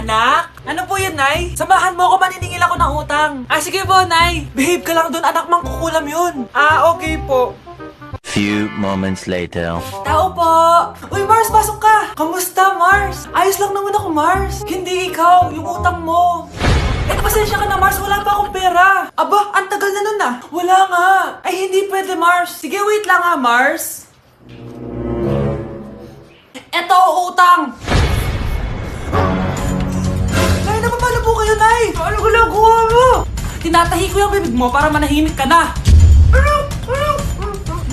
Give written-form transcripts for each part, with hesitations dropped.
Anak? Ano po yun, Nay? Samahan mo ako, maniningil ako ng utang. Sige po, Nay. Behave ka lang doon, anak, mangkukulam yun. Okay po. Few moments later. Tao po! Uy, Mars, pasok ka! Kamusta, Mars? Ayos lang naman ako, Mars. Hindi ikaw, yung utang mo. Pasensya ka na, Mars. Wala pa akong pera. Aba, ang tagal na nun ah. Wala nga. Ay, hindi pwede, Mars. Sige, wait lang ha, Mars. Eto, utang. Nay, napapalo po kayo, Nay. Ano ginagawa mo? Tinatahi ko yung bibig mo para manahimik ka na.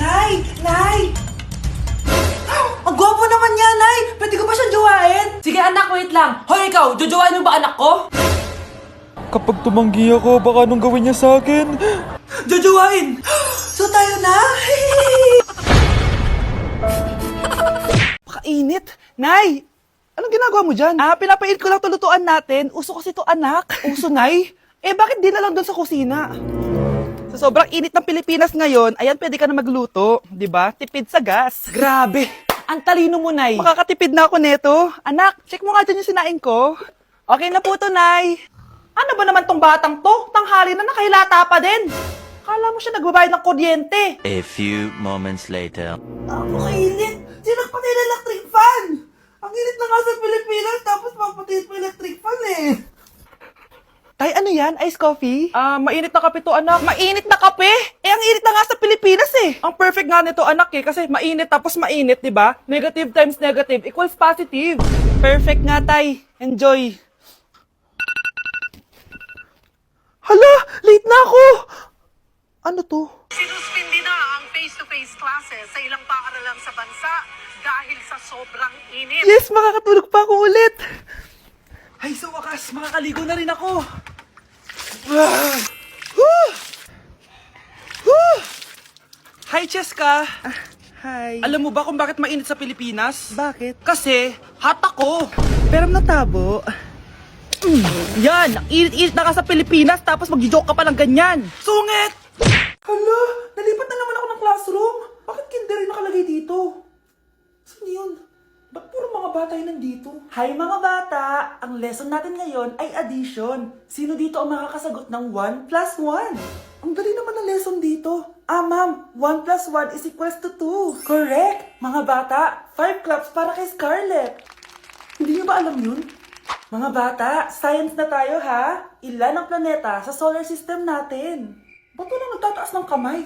Nay! Nay! Ang gwapo naman niya, Nay! Pwede ko ba siyang jowain? Sige, anak, wait lang. Hoy, ikaw, jojowain mo ba anak ko? Kapag tumanggi ako, baka anong gawin niya sa akin? Jojowain! So tayo na? Pakainit. Nay! Anong ginagawa mo dyan? Pinapainit ko lang to lutuan natin. Uso kasi to, anak. Uso, Nay? Bakit di na lang doon sa kusina? Sa sobrang init ng Pilipinas ngayon, ayan, pwede ka na magluto. Di ba? Tipid sa gas. Grabe! Ang talino mo, Nay. Makakatipid na ako neto. Anak, check mo nga dyan yung sinain ko. Okay na po to, Nay. Ano ba naman tong batang to? Tanghali na nakahilata pa din. Kala mo siya nagbabayad ng kuryente. A few moments later. Napakainit. Sinakpan na yung electric fan. Ang init na nga sa Pilipinas, tapos mapatid pa electric fan eh. Tay, ano yan? Ice coffee? Mainit na kape to, anak. Mainit na kape? Ang init na nga sa Pilipinas eh. Ang perfect nga nito, anak eh. Kasi mainit tapos mainit, di ba? Negative times negative equals positive. Perfect nga, Tay. Enjoy. Hala! Late na ako! Ano to? Sinuspindi na ang face-to-face classes sa ilang paaralan sa bansa dahil sa sobrang init. Yes, makakatulog pa ako ulit. Ay, sa wakas, makakaligo na rin ako. Hi, Cheska. Hi. Alam mo ba kung bakit mainit sa Pilipinas? Bakit? Kasi, hot ako. Pero natabo. Yan! Ang init-init na ka sa Pilipinas tapos mag-joke ka pa ng ganyan. Sungit! Hala, nalipat na naman ako ng classroom. Bakit kinder rin nakalagay dito? Saan yun? Ba't puro mga bata yun nandito? Hi mga bata! Ang lesson natin ngayon ay addition. Sino dito ang makakasagot ng 1 plus 1? Ang dali naman ng lesson dito. Ma'am, 1 plus 1 is equals to 2. Correct! Mga bata, 5 claps para kay Scarlett. Hindi niyo ba alam yun? Mga bata, science na tayo ha? Ilan ang planeta sa solar system natin? Ba't walang nagtataas ng kamay?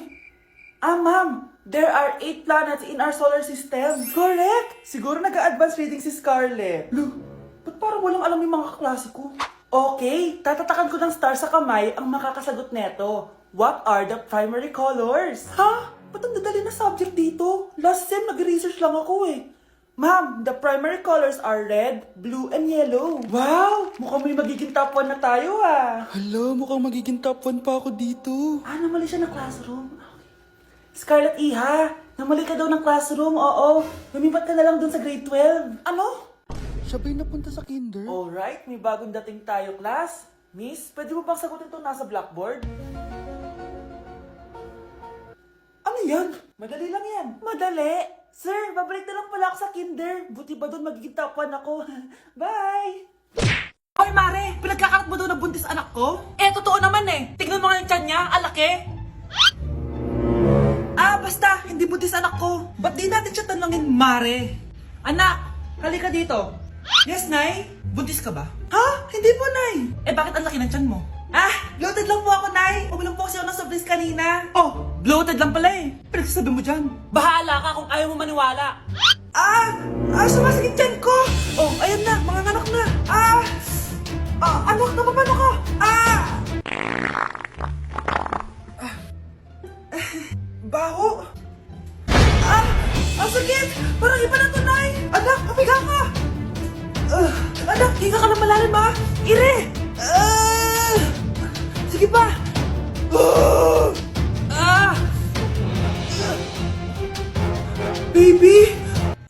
Ma'am, there are 8 planets in our solar system. Correct! Siguro nag-a-advance reading si Scarlett. Look, ba't parang walang alam yung mga kaklase ko? Okay, tatatakan ko ng star sa kamay ang makakasagot neto. What are the primary colors? Ha? Ba't ang dadali na subject dito? Last sem, nag-research lang ako eh. Ma'am, the primary colors are red, blue, and yellow. Wow! Mukhang may magiging top 1 na tayo ah. Hala, mukhang magiging top 1 pa ako dito. Namali siya ng classroom. Scarlett Iha, namali ka daw ng classroom, oo. Lumipat ka na lang dun sa grade 12. Ano? Siya ba'y napunta sa kinder? Alright, may bagong dating tayo, class. Miss, pwede mo bang sagutin itong nasa blackboard? Ano yan? Madali lang yan. Madali? Sir, babalik na lang pala ako sa kinder. Buti ba doon magiging top 1 ako? Bye! Hoy, Mare! Pinagkakarat mo doon ng buntis anak ko? Totoo naman eh. Tignan mo nga yung tiyan niya, alaki. Basta, hindi buntis anak ko. Ba't di natin siya tanungin, Mare? Anak, halika dito. Yes, Nay? Buntis ka ba? Ha? Hindi po, Nay. Bakit ang laki ng tiyan mo? Bloated lang po ako, Nay. Uminom po kasi ako ng soft drinks kanina. Oh, bloated lang pala eh. Pinagsasabi mo dyan. Bahala ka kung ayaw mo maniwala. Sumasakit tiyan ko. Oh, ayan na, mga anak na. Anak, napapano ka? Baho. Ang sakit. Parang iba na to, Nay. Anak, papiga ka. Anak, higa ka lang malalim ha. Ire. Sige pa. Baby!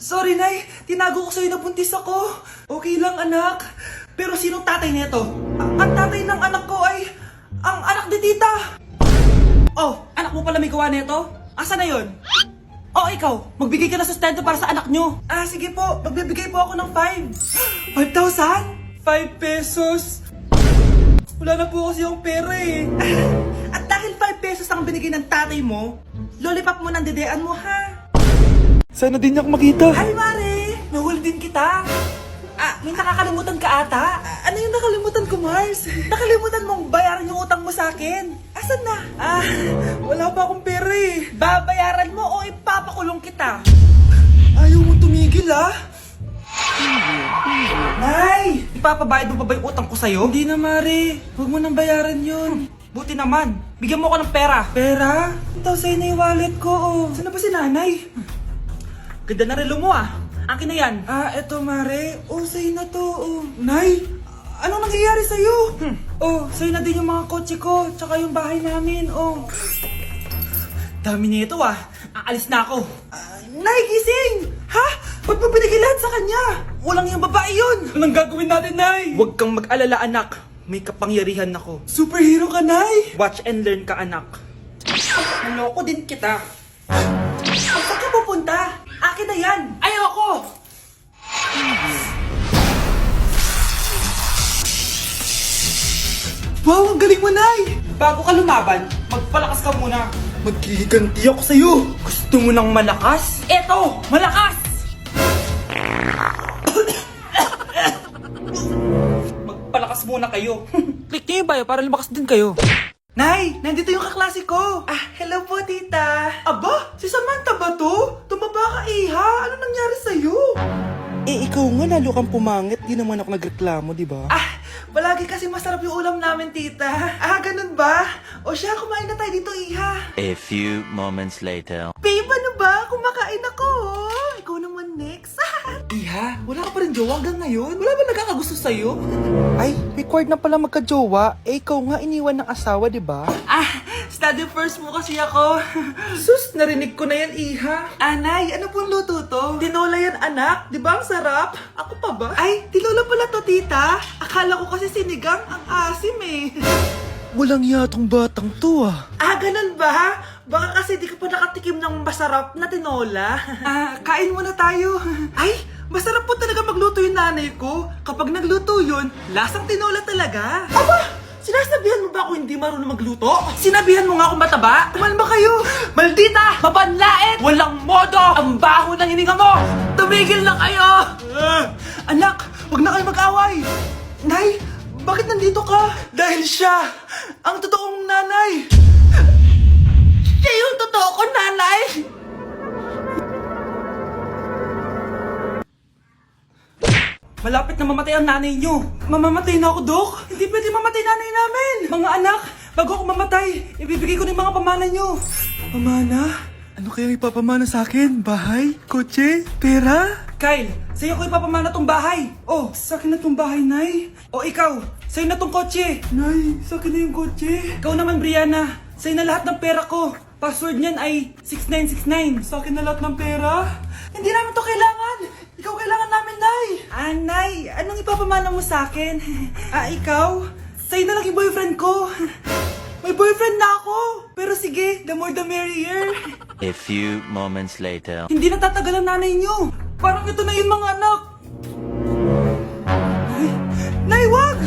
Sorry, Nay. Tinago ko sa'yo na buntis ako. Okay lang, anak. Pero sinong tatay nito? Ang tatay ng anak ko ay ang anak ni tita. Oh, anak mo pala may gawa nito? Asa na yun? Oh, ikaw, magbigay ka na sustento para sa anak nyo. Sige po, magbibigay po ako ng 5. 5,000? 5 pesos. Wala na po kasi yung pera eh. At dahil 5 pesos ang binigay ng tatay mo, lollipop mo ng dedean mo ha. Sana din niya ako makita. Hi Mare! Nahuli din kita. May nakakalimutan ka ata. Ano yung nakalimutan ko, Mars? Nakalimutan mong bayaran yung utang mo sa akin. Asan na? Wala pa akong pera eh. Babayaran mo o ipapakulong kita. Ayaw mo tumigil Nay! Ipapabayad mo pa ba yung utang ko sa'yo? Hindi na, Mare. Huwag mo nang bayaran yun. Buti naman. Bigyan mo ako ng pera. Pera? Ito, sa'yo na yung wallet ko. Saan na ba si nanay? Ganda na relo mo Akin na yan. Eto Mare. Sa'yo na to. Nay, anong nangyayari sa'yo? Sa'yo na din yung mga kotse ko, tsaka yung bahay namin. Dami nito Aalis na ako. Nay, gising! Ha? Ba't mo binigay lahat sa kanya? Walang yung babae yun. Anong gagawin natin, Nay? Huwag kang mag-alala, anak. May kapangyarihan ako. Superhero ka, Nay! Watch and learn ka, anak. Naloko din kita. Saan ka pupunta? Akin na yan! Ayoko! Wow, ang galing mo, Nay! Bago ka lumaban, magpalakas ka muna. Maghihiganti ako sa'yo. Gusto mo ng malakas? Eto, malakas! Magpalakas muna kayo. Click niyo yung bio para lumakas din kayo. Nay, nandito yung kaklase ko. Hello po, tita. Aba, si Samantha ba to? Tumaba ka, Iha. Ano nangyari sa'yo? Ikaw nga lalo kang pumangit. Di naman ako nagreklamo, di ba? Palagi kasi masarap yung ulam namin, tita. Ganun ba? O siya, kumain na tayo dito, Iha. A few moments later. Babe, ano ba? Kumakain ako. Ikaw naman next. Iha, wala ka pa rin jowa hanggang ngayon? Wala ba nagkakagusto sa'yo? Ay, required na pala magka-jowa. Ikaw nga iniwan ng asawa, di ba? Study first mo kasi ako. Sus, narinig ko na yan, Iha. Anay, ano pong luto to? Tinola yan, anak. Di ba ang sarap? Ako pa ba? Ay, tinola pala to, tita. Akala ko kasi sinigang. Ang asim eh. Walang yatong batang to Ganun ba? Baka kasi di ka pa nakatikim ng masarap na tinola. Kain muna tayo. Ay, masarap po talaga magluto yung nanay ko. Kapag nagluto yun, lasang tinola talaga. Aba! Sinasabihan mo ba ako hindi marunong magluto? Sinabihan mo nga ako mataba? Kumalma kayo! Maldita! Mapanlait! Walang modo! Ang baho ng hininga mo! Tumigil na kayo! Anak, wag na kayo mag-away! Nay, bakit nandito ka? Dahil siya, ang totoong nanay! Siya yung totoo ko, nanay! Malapit na mamatay ang nanay nyo. Mamamatay na ako, Dok. Hindi pwede mamatay nanay namin. Mga anak, bago ako mamatay, ibibigay ko na yung mga pamana nyo. Pamana? Ano kayang ipapamana sa akin? Bahay? Kotse? Pera? Kyle, sa'yo ko ipapamana tong bahay. Sa akin na tong bahay, Nay. Ikaw, sa'yo na tong kotse. Nay, sa akin na yung kotse. Ikaw naman, Brianna, sa'yo na lahat ng pera ko. Password niyan ay 6969. Sa akin na lahat ng pera? Hindi namin to kailangan. Ikaw kailangan namin, Nay. Nay, anong ipapamana mo sa akin? Ikaw? Sa'yo na lang yung boyfriend ko. May boyfriend na ako. Pero sige, the more the merrier. A few moments later. Hindi na tatagal ang nanay niyo. Parang ito na yung mga anak. Nay, wag!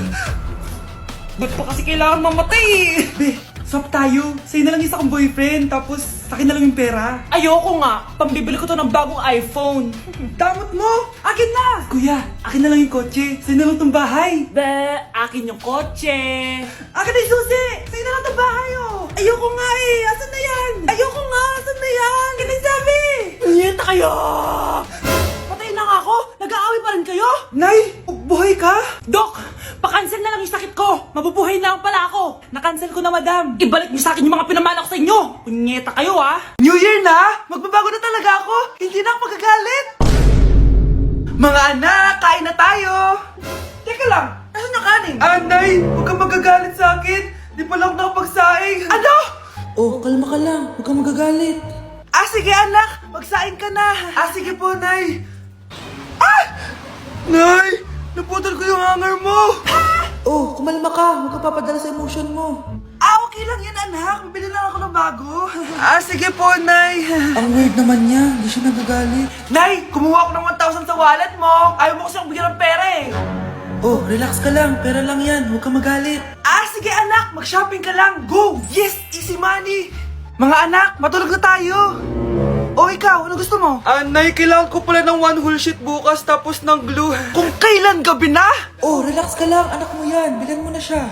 Ba't pa kasi kailangan mamatay eh? Swap tayo. Sa'yo na lang isa kong boyfriend, tapos akin na lang yung pera. Ayoko nga. Pambibili ko to ng bagong iPhone. Damot mo! Akin na! Kuya, akin na lang yung kotse. Sa'yo na lang tong bahay. Akin yung kotse. Akin na yung susi! Sa'yo na lang tong bahay, Ayoko nga eh! Asan na yan? Ayoko nga! Asan na yan? Kinasabi! Niyenta kayo! Patay na nga ako! Nag-aaway pa rin kayo? Nay! Buhay ka? Dok! Pa-cancel na lang yung sakit ko! Mabubuhay na lang pala ako! Na-cancel ko na, madam! Ibalik niyo sa akin yung mga pinamana ko sa inyo! Punyeta kayo, New Year na! Magbabago na talaga ako! Hindi na ako magagalit! Mga anak, kain na tayo! Teka lang, nasan yung kanin? Nay! Huwag kang magagalit sa akin! Di pa lang nakapagsaing! Ano? Kalma ka lang. Huwag kang magagalit. Sige anak! Magsaing ka na! Sige po, Nay! Nay! Naputol ko yung hanger mo! Kumalma ka. Huwag ka papadala sa emotion mo. Okay lang yan, anak. Bibili lang ako ng bago. Sige po, Nay. Ang weird naman niya. Hindi siya nagagalit. Nay, kumuha ako ng 1,000 sa wallet mo. Ayaw mo kasi akong bigyan ng pera eh. Oh, relax ka lang. Pera lang yan. Huwag ka magalit. Sige anak, mag-shopping ka lang. Go! Yes, easy money. Mga anak, matulog na tayo. O ikaw, ano gusto mo? Nay, kailangan ko pala ng one whole sheet bukas tapos ng glue. Kung kailan gabi na? Oh, relax ka lang. Anak mo yan. Bilan mo na siya.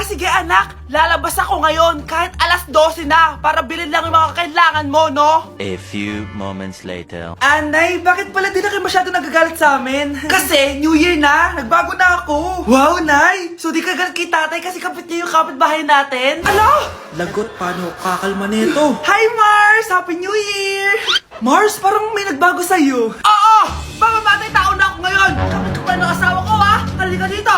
Sige anak, lalabas ako ngayon kahit alas 12 na para bilhin lang yung mga kailangan mo, no? A few moments later. Nay, bakit pala di na kayo masyado nagagalit sa amin? Kasi, New Year na, nagbago na ako. Wow, Nay! So di ka galit kay tatay kasi kapit niya yung kapitbahay natin? Ano? Lagot, paano kakalma nito? Hi, Mars! Happy New Year! Mars, parang may nagbago sa'yo. Oo! Mamamatay tao na ako ngayon! Kapit ko pa ng asawa ko, ha? Halika dito!